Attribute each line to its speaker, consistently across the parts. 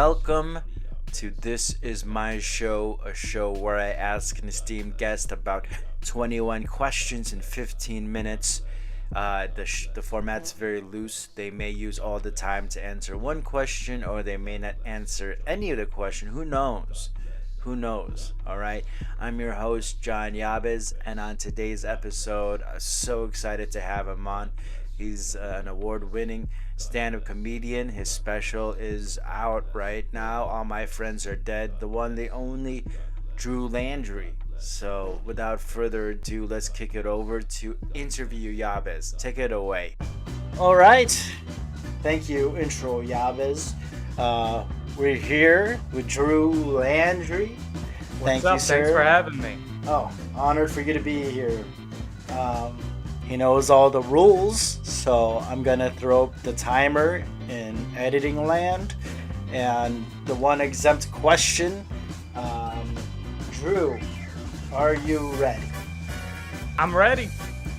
Speaker 1: welcome to This Is My Show, a show where I ask an esteemed guest about 21 questions in 15 minutes. The format's very loose. They may use all the time to answer one question, or they may not answer any of the question. Who knows? Who knows? All right. I'm your host, John Yabes, and on today's episode, I'm so excited to have him on. He's an award winning stand up comedian. His special is out right now. All My Friends Are Dead. The one, the only Drew Landry. So, without further ado, let's kick it over to interview Yabes. Take it away. All right. Thank you, intro Yabes. We're here with Drew Landry.
Speaker 2: What's up? Thanks for having me.
Speaker 1: Oh, honored for you to be here. He knows all the rules, so I'm gonna throw up the timer in editing land. And the one exempt question, Drew, are you ready?
Speaker 2: I'm ready.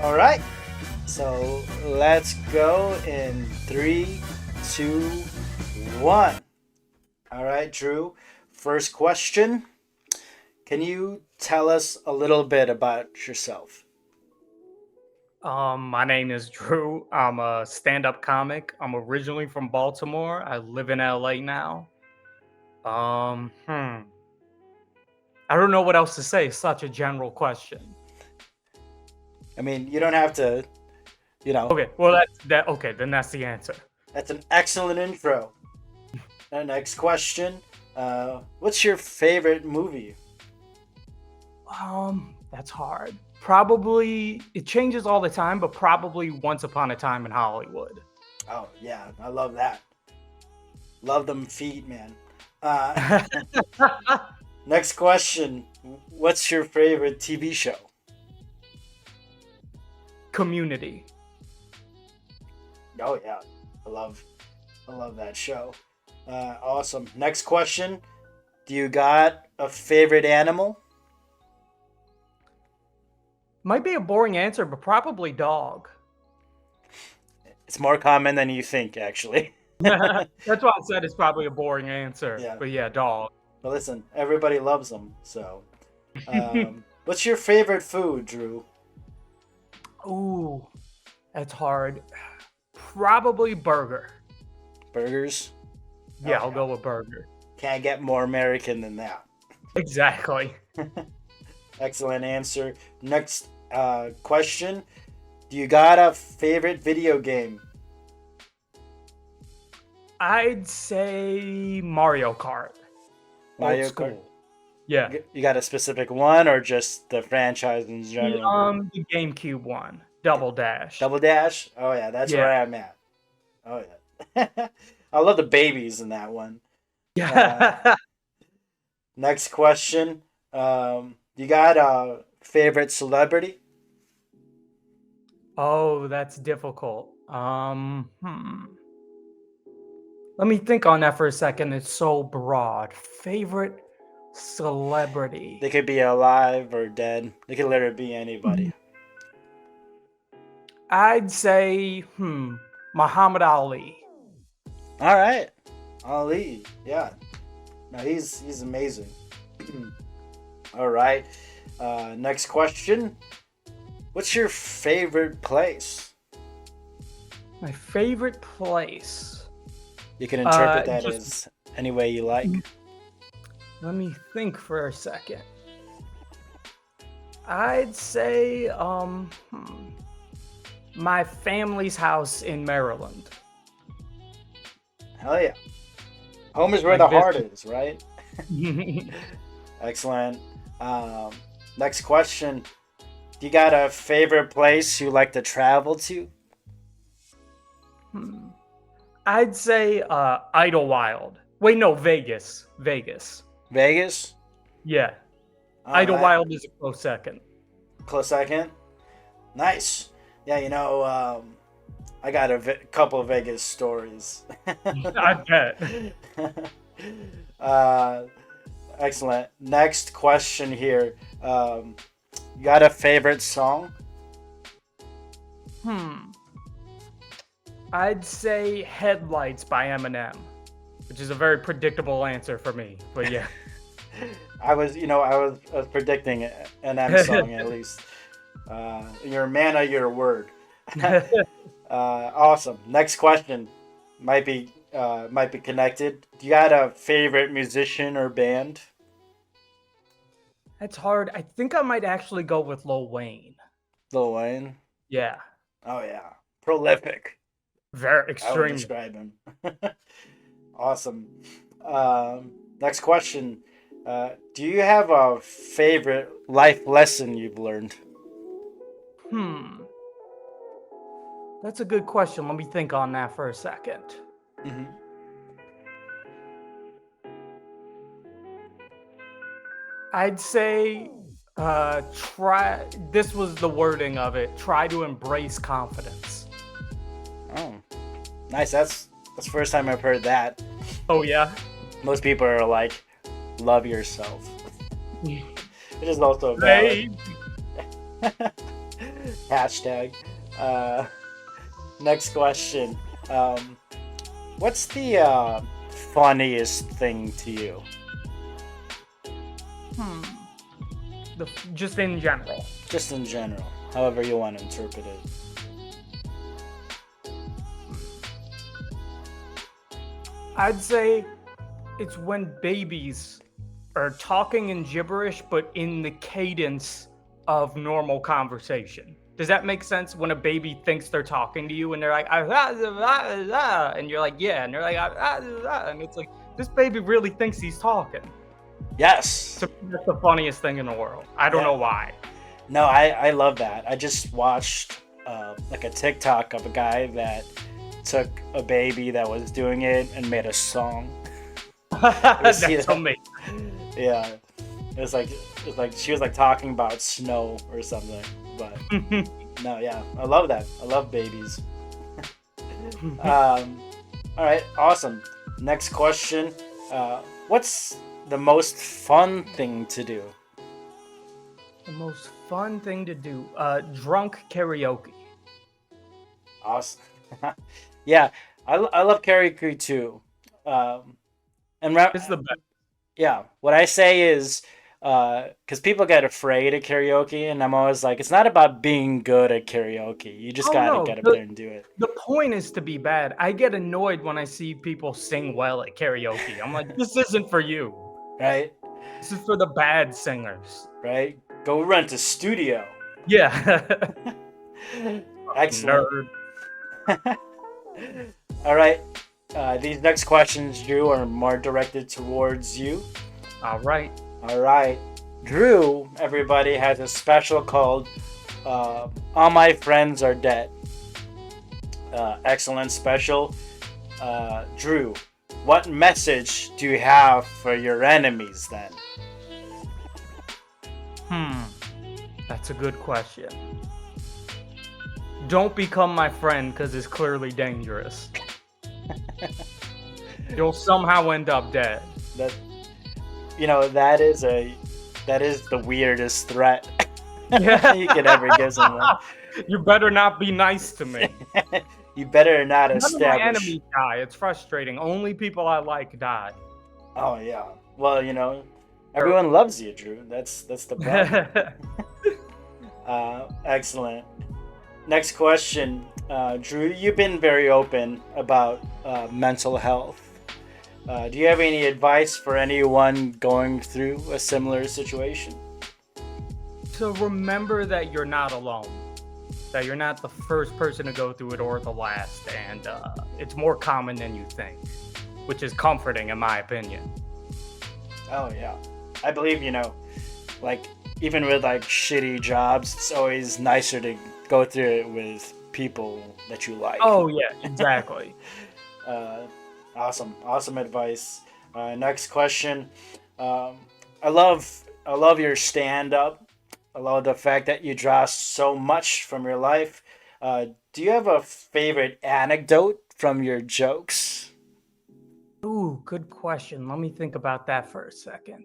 Speaker 1: All right. So let's go in 3, 2, 1. All right, Drew. First question. Can you tell us a little bit about yourself?
Speaker 2: My name is Drew. I'm a stand-up comic. I'm originally from Baltimore. I live in LA now. I don't know what else to say. It's such a general question.
Speaker 1: I mean, you don't have to,
Speaker 2: Okay, well that's that. Okay, then that's the answer.
Speaker 1: That's an excellent intro. Next question. What's your favorite movie?
Speaker 2: That's hard. Probably, it changes all the time, but probably Once Upon a Time in Hollywood.
Speaker 1: Oh, yeah, I love that. Love them feet, man. Next question. What's your favorite TV show?
Speaker 2: Community.
Speaker 1: Oh, yeah. I love that show. Awesome. Next question. Do you got a favorite animal?
Speaker 2: Might be a boring answer, but probably dog.
Speaker 1: It's more common than you think, actually.
Speaker 2: That's why I said it's probably a boring answer.
Speaker 1: Yeah.
Speaker 2: But yeah, dog.
Speaker 1: But listen, everybody loves them, so. What's your favorite food, Drew?
Speaker 2: Ooh, that's hard. Probably burger.
Speaker 1: Burgers?
Speaker 2: Yeah,
Speaker 1: Oh,
Speaker 2: I'll go with burger.
Speaker 1: Can't get more American than that.
Speaker 2: Exactly.
Speaker 1: Excellent answer. Next question. Do you got a favorite video game?
Speaker 2: I'd say Mario Kart.
Speaker 1: Mario
Speaker 2: Old school.
Speaker 1: Kart?
Speaker 2: Yeah.
Speaker 1: You got a specific one or just the franchise in general?
Speaker 2: The GameCube one. Double Dash.
Speaker 1: Double Dash? Oh, yeah, that's
Speaker 2: Yeah.
Speaker 1: where I'm at. Oh, yeah. I love the babies in that one.
Speaker 2: Yeah.
Speaker 1: Next question. You got a favorite celebrity?
Speaker 2: Oh, that's difficult. Let me think on that for a second. It's so broad. Favorite celebrity.
Speaker 1: They could be alive or dead. They could literally be anybody.
Speaker 2: I'd say, Muhammad Ali.
Speaker 1: All right. Ali. Yeah. No, he's amazing. All right. Next question. What's your favorite place?
Speaker 2: My favorite place.
Speaker 1: You can interpret that
Speaker 2: just-
Speaker 1: as any way you like.
Speaker 2: Let me think for a second. I'd say, my family's house in Maryland.
Speaker 1: Hell yeah. Home is where
Speaker 2: Like
Speaker 1: the heart
Speaker 2: this-
Speaker 1: is, right? Excellent. Next question. Do you got a favorite place you like to travel to?
Speaker 2: I'd say Idlewild. Wait, no, Vegas. Vegas.
Speaker 1: Vegas?
Speaker 2: Yeah.
Speaker 1: All right.
Speaker 2: Idlewild is a close second.
Speaker 1: Close second. Nice. Yeah, I got a couple of Vegas stories.
Speaker 2: I bet.
Speaker 1: Excellent. Next question here. You got a favorite song?
Speaker 2: I'd say Headlights by Eminem. which is a very predictable answer for me. But yeah.
Speaker 1: I was predicting an M song at least. You're a man of your word. Awesome. Next question might be connected. Do you got a favorite musician or band?
Speaker 2: That's hard. I think I might actually go with Lil Wayne.
Speaker 1: Lil Wayne.
Speaker 2: Yeah.
Speaker 1: Oh yeah, prolific.
Speaker 2: Very
Speaker 1: I would
Speaker 2: extremely.
Speaker 1: describe him. Awesome. Next question. Do you have a favorite life lesson you've learned?
Speaker 2: Hmm. That's a good question. Let me think on that for a second.
Speaker 1: Hmm.
Speaker 2: I'd say try this was the wording of it. Try to embrace confidence.
Speaker 1: Oh, nice. That's the first time I've heard that.
Speaker 2: Oh yeah.
Speaker 1: Most people are like, "Love yourself," which is also valid.
Speaker 2: Hey.
Speaker 1: Hashtag. Uh, Next question. Um, what's the funniest thing to you?
Speaker 2: Hmm. Just in general.
Speaker 1: Just in general, however you want to interpret it.
Speaker 2: I'd say it's when babies are talking in gibberish, but in the cadence of normal conversation. Does that make sense? When a baby thinks they're talking to you and they're like, "Ah, ah, ah, ah, ah," and you're like, yeah, and they're like, "Ah, ah, ah," and it's like, this baby really thinks he's talking.
Speaker 1: Yes.
Speaker 2: To me, that's the funniest thing in the world. I don't
Speaker 1: Yeah.
Speaker 2: know why.
Speaker 1: No, I love that. I just watched like a TikTok of a guy that took a baby that was doing it and made a song. You see
Speaker 2: That's
Speaker 1: that?
Speaker 2: amazing.
Speaker 1: Yeah, it was like she was like talking about snow or something. But no, yeah, I love that. I love babies. All right, awesome. Next question. What's the most fun thing to do?
Speaker 2: The most fun thing to do, drunk karaoke.
Speaker 1: Awesome. Yeah, I love karaoke too. Um, and
Speaker 2: It's the best.
Speaker 1: yeah, what I say is, because people get afraid of karaoke, and I'm always like, it's not about being good at karaoke. You just
Speaker 2: Oh
Speaker 1: gotta
Speaker 2: no,
Speaker 1: get up there and do it,
Speaker 2: the point is to be bad. I get annoyed when I see people sing well at karaoke. I'm like, this isn't for you.
Speaker 1: right?
Speaker 2: This is for the bad singers.
Speaker 1: Right? Go rent a studio.
Speaker 2: Yeah.
Speaker 1: Excellent.
Speaker 2: Nerd.
Speaker 1: All right. These next questions, Drew, are more directed towards you.
Speaker 2: All right.
Speaker 1: All right. Drew, everybody, has a special called All My Friends Are Dead. Excellent special. Drew, what message do you have for your enemies then?
Speaker 2: That's a good question. Don't become my friend because it's clearly dangerous. You'll somehow end up dead.
Speaker 1: That that is the weirdest threat you could ever give someone.
Speaker 2: You better not be nice to me.
Speaker 1: You better not
Speaker 2: None of my
Speaker 1: establish.
Speaker 2: enemies die. It's frustrating. Only people I like die.
Speaker 1: Oh yeah. Well, everyone loves you, Drew. That's the problem. Excellent. Next question, Drew. You've been very open about mental health. Do you have any advice for anyone going through a similar situation?
Speaker 2: So remember that you're not alone. That you're not the first person to go through it or the last, and it's more common than you think, which is comforting in my opinion.
Speaker 1: Oh yeah, I believe like even with like shitty jobs, it's always nicer to go through it with people that you like.
Speaker 2: Oh yeah, exactly.
Speaker 1: Awesome advice. Next question. I love your stand up. I love the fact that you draw so much from your life. Do you have a favorite anecdote from your jokes?
Speaker 2: Ooh, good question. Let me think about that for a second.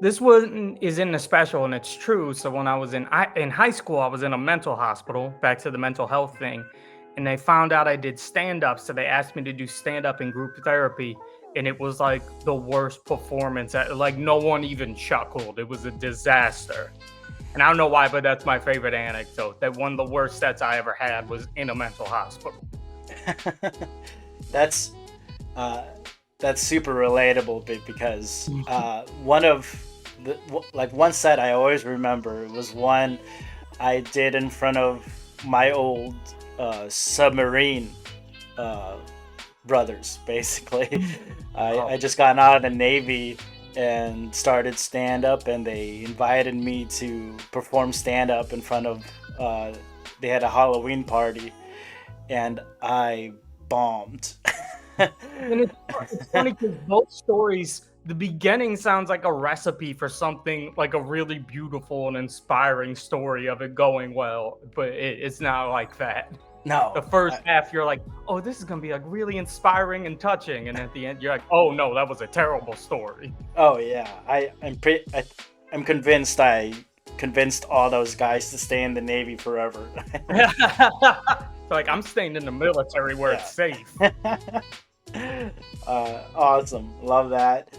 Speaker 2: This one is in the special, and it's true. So when I was in high school, I was in a mental hospital. Back to the mental health thing, and they found out I did stand-up, so they asked me to do stand-up in group therapy, and it was like the worst performance. Like no one even chuckled. It was a disaster. And I don't know why, but that's my favorite anecdote. That one of the worst sets I ever had was in a mental hospital.
Speaker 1: That's super relatable because one of the one set I always remember was one I did in front of my old submarine brothers. Basically, I just gotten out of the Navy and started stand up, and they invited me to perform stand up in front of. They had a Halloween party, and I bombed.
Speaker 2: And it's funny because both stories, the beginning sounds like a recipe for something like a really beautiful and inspiring story of it going well, but it's not like that.
Speaker 1: No,
Speaker 2: The first half, you're like, oh, this is going to be like really inspiring and touching. And at the end, you're like, oh, no, that was a terrible story.
Speaker 1: Oh, yeah. I'm convinced I convinced all those guys to stay in the Navy forever.
Speaker 2: Like, I'm staying in the military where it's safe.
Speaker 1: Awesome. Love that.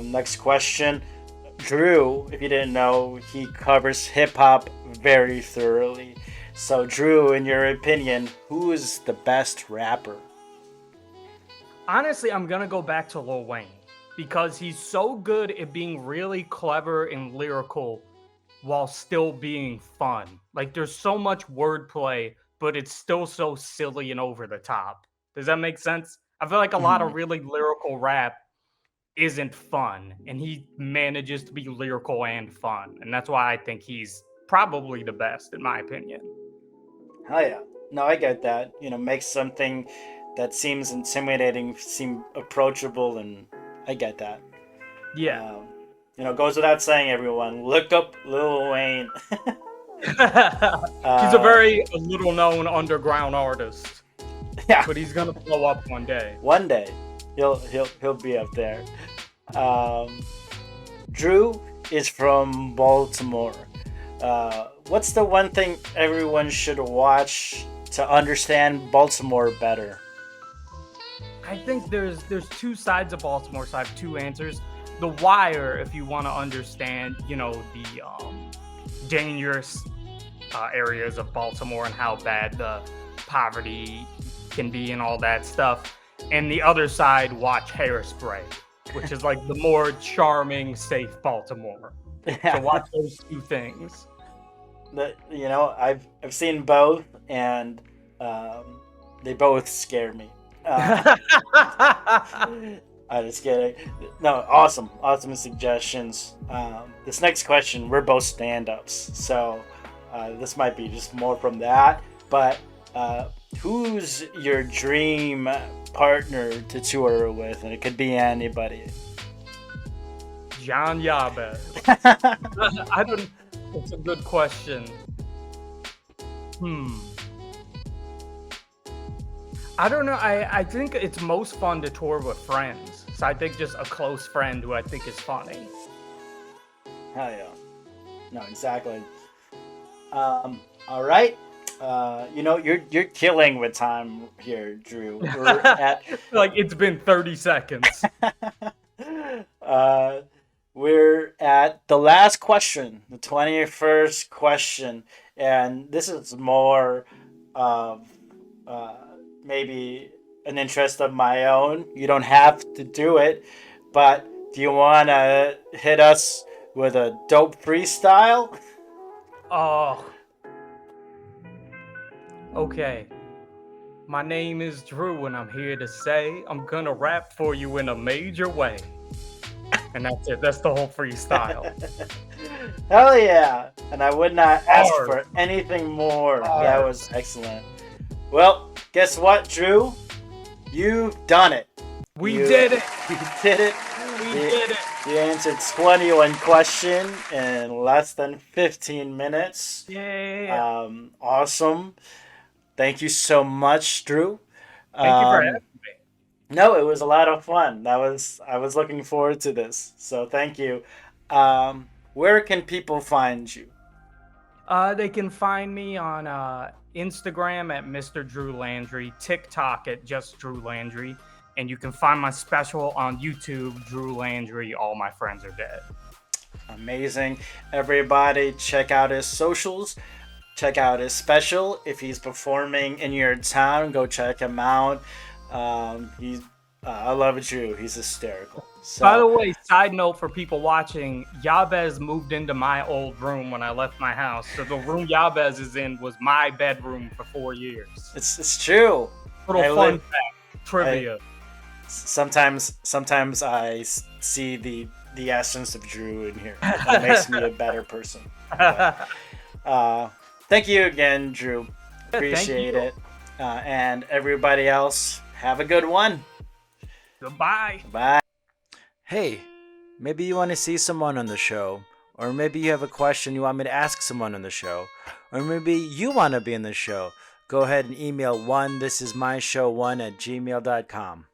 Speaker 1: Next question. Drew, if you didn't know, he covers hip-hop very thoroughly. So, Drew, in your opinion, who is the best rapper?
Speaker 2: Honestly, I'm going to go back to Lil Wayne because he's so good at being really clever and lyrical while still being fun. Like, there's so much wordplay, but it's still so silly and over the top. Does that make sense? I feel like a lot of really lyrical rap isn't fun, and he manages to be lyrical and fun. And that's why I think he's probably the best, in my opinion.
Speaker 1: Oh yeah. No, I get that. Make something that seems intimidating seem approachable, and I get that.
Speaker 2: Yeah.
Speaker 1: Goes without saying, everyone, look up Lil Wayne.
Speaker 2: He's a very little-known underground artist.
Speaker 1: Yeah.
Speaker 2: But he's gonna blow up one day.
Speaker 1: One day, he'll be up there. Drew is from Baltimore. What's the one thing everyone should watch to understand Baltimore better?
Speaker 2: I think there's two sides of Baltimore, so I have two answers. The Wire, if you want to understand, the dangerous areas of Baltimore and how bad the poverty can be and all that stuff. And the other side, watch Hairspray, which is like the more charming, safe Baltimore. So watch those two things.
Speaker 1: I've seen both, and they both scare me. I'm just kidding. No, awesome suggestions. This next question, we're both stand-ups, so this might be just more from that. But who's your dream partner to tour with? And it could be anybody.
Speaker 2: John Yabes. I don't. It's a good question. I don't know. I think it's most fun to tour with friends. So I think just a close friend who I think is funny.
Speaker 1: Hell yeah. No, exactly. All right. You're killing with time here, Drew. We're at
Speaker 2: like it's been 30 seconds.
Speaker 1: We're at the last question, the 21st question, and this is more of maybe an interest of my own. You don't have to do it, but do you want to hit us with a dope freestyle?
Speaker 2: Oh. Okay. My name is Drew, and I'm here to say I'm gonna rap for you in a major way. And that's it. That's the whole freestyle.
Speaker 1: Hell yeah. And I would not ask for anything more. That was excellent. Well, guess what, Drew? You've done it.
Speaker 2: We did it.
Speaker 1: You did it.
Speaker 2: We did it.
Speaker 1: You answered 21 questions in less than 15 minutes.
Speaker 2: Yeah.
Speaker 1: Awesome. Thank you so much, Drew.
Speaker 2: Thank you for having me.
Speaker 1: No, it was a lot of fun. I was looking forward to this. So thank you. Where can people find you?
Speaker 2: They can find me on Instagram at Mr. Drew Landry, TikTok at just Drew Landry, and you can find my special on YouTube, Drew Landry, All My Friends Are Dead.
Speaker 1: Amazing. Everybody, check out his socials. Check out his special. If he's performing in your town, go check him out. I love Drew. He's hysterical. So,
Speaker 2: by the way, side note for people watching, Yabes moved into my old room when I left my house. So the room Yabes is in was my bedroom for 4 years.
Speaker 1: It's true.
Speaker 2: Little fun fact, trivia.
Speaker 1: Sometimes I see the essence of Drew in here. That makes me a better person. But, thank you again, Drew. Appreciate it. And everybody else, have a good one.
Speaker 2: Goodbye.
Speaker 1: Bye. Hey, maybe you want to see someone on the show, or maybe you have a question you want me to ask someone on the show, or maybe you want to be in the show. Go ahead and email thisismyshow1@gmail.com.